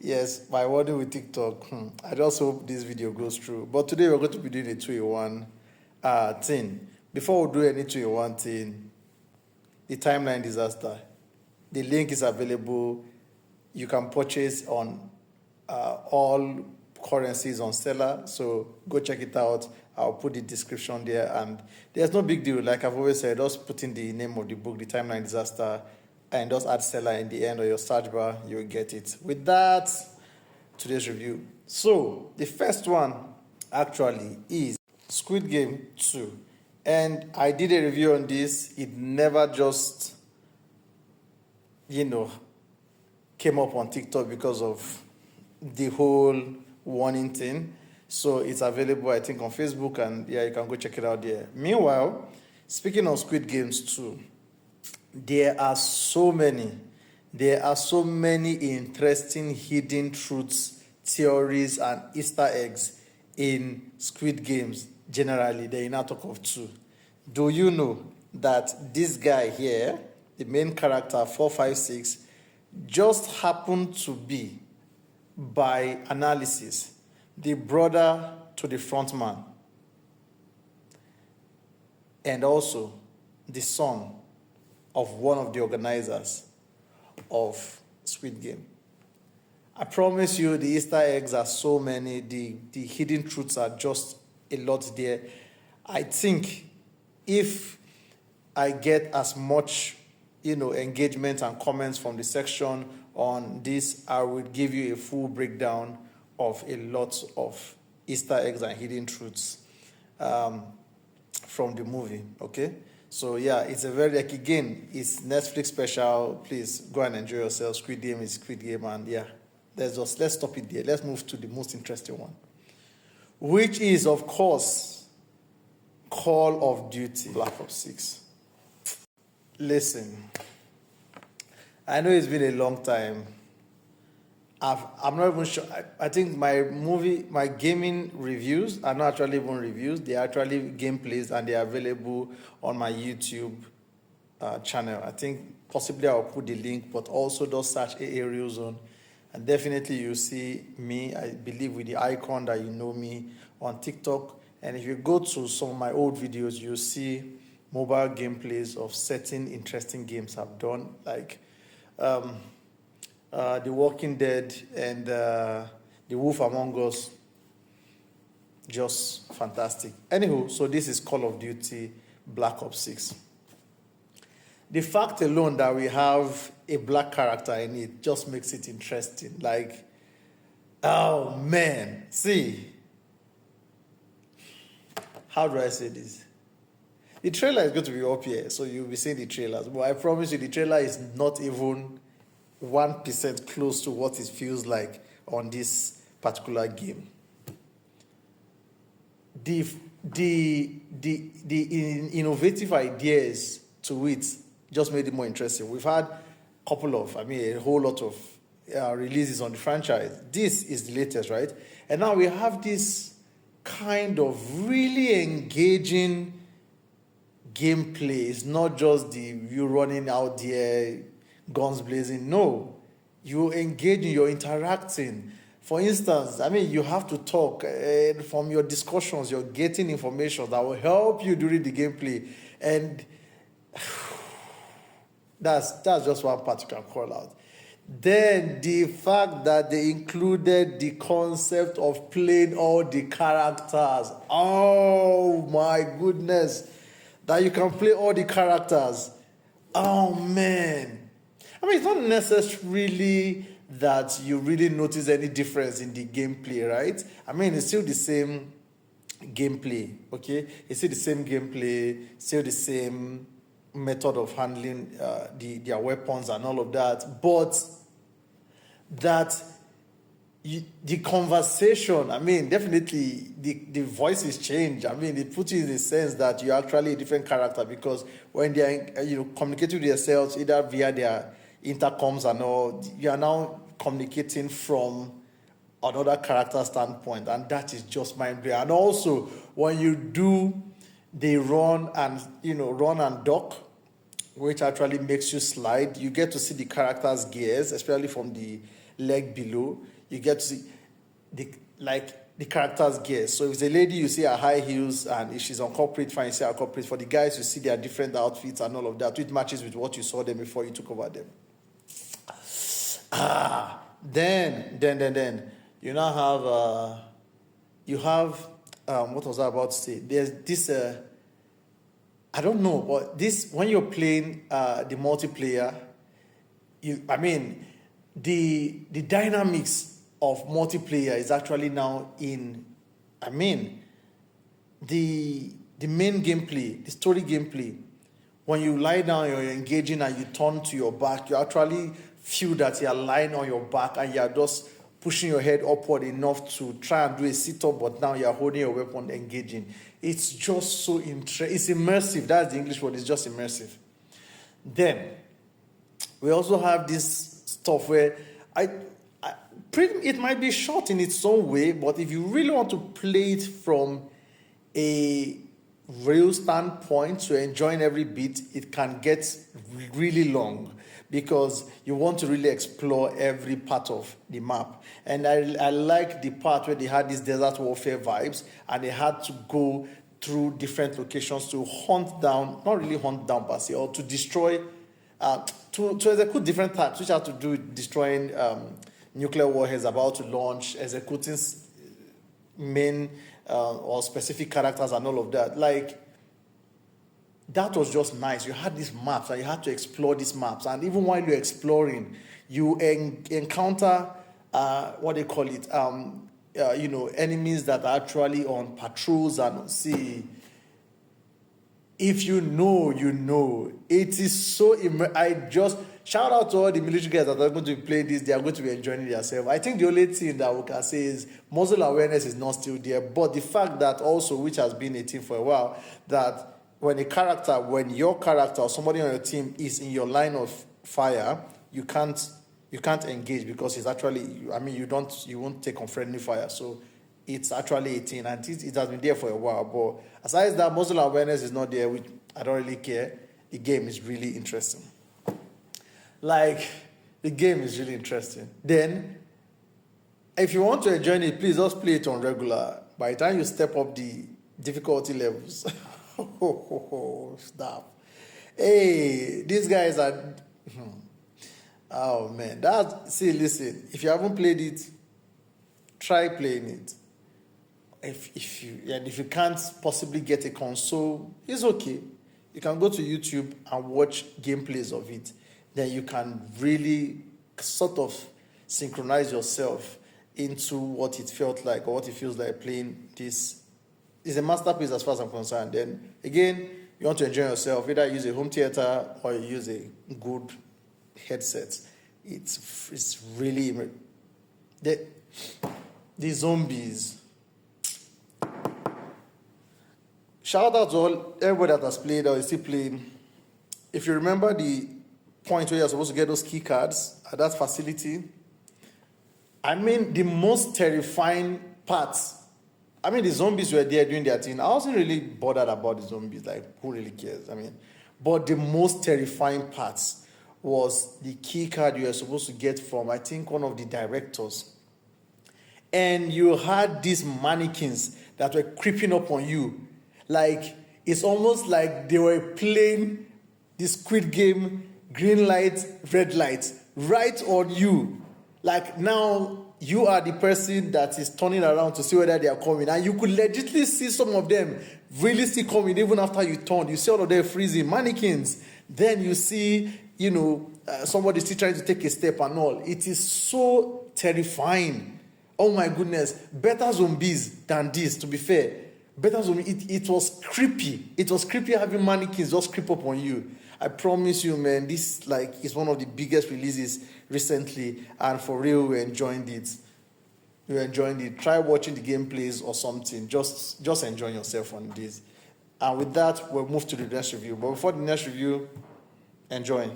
Yes, my warning with TikTok. I just hope this video goes through. But today we're going to be doing a 2-in-1 thing. Before we do any 2-in-1 thing, the timeline disaster. The link is available. You can purchase on all currencies on Stellar. So go check it out. I'll put the description there. And there's no big deal. Like I've always said, just put in the name of the book, The Timeline Disaster, and just add Stellar in the end of your search bar. You'll get it. With that, today's review. So the first one actually is Squid Game 2. And I did a review on this. It never just, came up on TikTok because of the whole warning thing. So it's available, I think, on Facebook, and yeah, you can go check it out there. Meanwhile, speaking of Squid Games 2, there are so many interesting hidden truths, theories, and Easter eggs in Squid Games. Generally, they now talk of 2. Do you know that this guy here, the main character 456, just happened to be, by analysis, the brother to the front man, and also the son of one of the organizers of Squid Game? I promise you, the Easter eggs are so many, the hidden truths are just a lot there. I think if I get as much engagement and comments from the section on this, I will give you a full breakdown of a lot of Easter eggs and hidden truths from the movie, okay? So yeah, it's a very, again, it's Netflix special. Please go and enjoy yourself. Squid Game is Squid Game, and yeah, let's stop it there. Let's move to the most interesting one, which is, of course, Call of Duty Black Ops 6. Listen, I know it's been a long time. I'm not even sure. I think my gaming reviews are not actually even reviews. They're actually gameplays, and they're available on my YouTube channel. I think possibly I'll put the link, but also just search AA Zone. And definitely you'll see me, I believe, with the icon that you know me on TikTok. And if you go to some of my old videos, you'll see mobile gameplays of certain interesting games I've done, like The Walking Dead and The Wolf Among Us. Just fantastic. Anywho, so this is Call of Duty Black Ops 6. The fact alone that we have a black character in it just makes it interesting. Like, oh man, see, how do I say this? The trailer is going to be up here, so you'll be seeing the trailers. But I promise you, the trailer is not even 1% close to what it feels like on this particular game. The innovative ideas to it just made it more interesting. We've had a whole lot of releases on the franchise. This is the latest, right? And now we have this kind of really engaging gameplay. It's not just you running out there, guns blazing. No, you're engaging, you're interacting. For instance, you have to talk. From your discussions, you're getting information that will help you during the gameplay. And that's just one part you can call out. Then the fact that they included the concept of playing all the characters. Oh my goodness. That you can play all the characters. Oh man. It's not necessarily that you really notice any difference in the gameplay, right? It's still the same gameplay, okay? It's still the same gameplay, still the same method of handling their weapons and all of that, but the conversation, definitely the voices change. It puts you in the sense that you're actually a different character, because when they're communicating with themselves, either via their intercoms and all, you are now communicating from another character standpoint, and that is just mind-blowing. And also, when you do the run and duck, which actually makes you slide, you get to see the character's gears, especially from the leg below, you get to see the character's gear. So if it's a lady, you see her high heels, and if she's on corporate, fine, you see her corporate. For the guys, you see their different outfits and all of that, which matches with what you saw them before you took over them. Then you now have what was I about to say? There's this I don't know, but this, when you're playing the multiplayer, the dynamics of multiplayer is actually now in, the main gameplay, the story gameplay. When you lie down, you're engaging and you turn to your back, you actually feel that you're lying on your back and you're just pushing your head upward enough to try and do a sit-up, but now you're holding your weapon, engaging. It's just so interesting. It's immersive. That's the English word. It's just immersive. Then, we also have this stuff where it might be short in its own way, but if you really want to play it from a real standpoint, to enjoying every bit, it can get really long, because you want to really explore every part of the map. And I like the part where they had these desert warfare vibes, and they had to go through different locations to hunt down, not really hunt down per se, or to destroy, to execute different types, which have to do with destroying nuclear warheads about to launch, executing main or specific characters and all of that. Like, that was just nice. You had these maps and you had to explore these maps. And even while you're exploring, you encounter, what they call it, enemies that are actually on patrols. And see, if you know, you know. It is so, I just, shout out to all the military guys that are going to be playing this. They are going to be enjoying themselves. I think the only thing that we can say is muzzle awareness is not still there. But the fact that also, which has been a thing for a while, that when your character or somebody on your team is in your line of fire, you can't engage, because it's actually, you won't take on friendly fire. So it's actually a thing, and it has been there for a while. But aside that, muzzle awareness is not there, which I don't really care. The game is really interesting. Like, the game is really interesting. Then, if you want to enjoy it, please just play it on regular. By the time you step up the difficulty levels, stop. Hey, these guys are. Oh man, listen. If you haven't played it, try playing it. If you can't possibly get a console, it's okay. You can go to YouTube and watch gameplays of it. Then you can really sort of synchronize yourself into what it felt like, or what it feels like playing this. It's a masterpiece as far as I'm concerned. Then again, you want to enjoy yourself, either use a home theater or you use a good headset. It's really the zombies. Shout out to everybody that has played or is still playing. If you remember the point where you're supposed to get those key cards at that facility, the most terrifying parts. The zombies were there doing their thing. I wasn't really bothered about the zombies. Like, who really cares? But the most terrifying parts was the key card you were supposed to get from, I think, one of the directors. And you had these mannequins that were creeping up on you. Like, it's almost like they were playing the Squid Game, green light, red light, right on you. Like, now you are the person that is turning around to see whether they are coming. And you could legitimately see some of them really still coming even after you turned. You see all of them freezing, mannequins. Then you see, somebody still trying to take a step and all. It is so terrifying. Oh my goodness. Better zombies than this, to be fair. Better zombies. It was creepy. It was creepy having mannequins just creep up on you. I promise you, man, this is one of the biggest releases recently, and for real, we're enjoying it. We're enjoying it. Try watching the gameplays or something. Just enjoy yourself on this. And with that, we'll move to the next review. But before the next review, enjoy.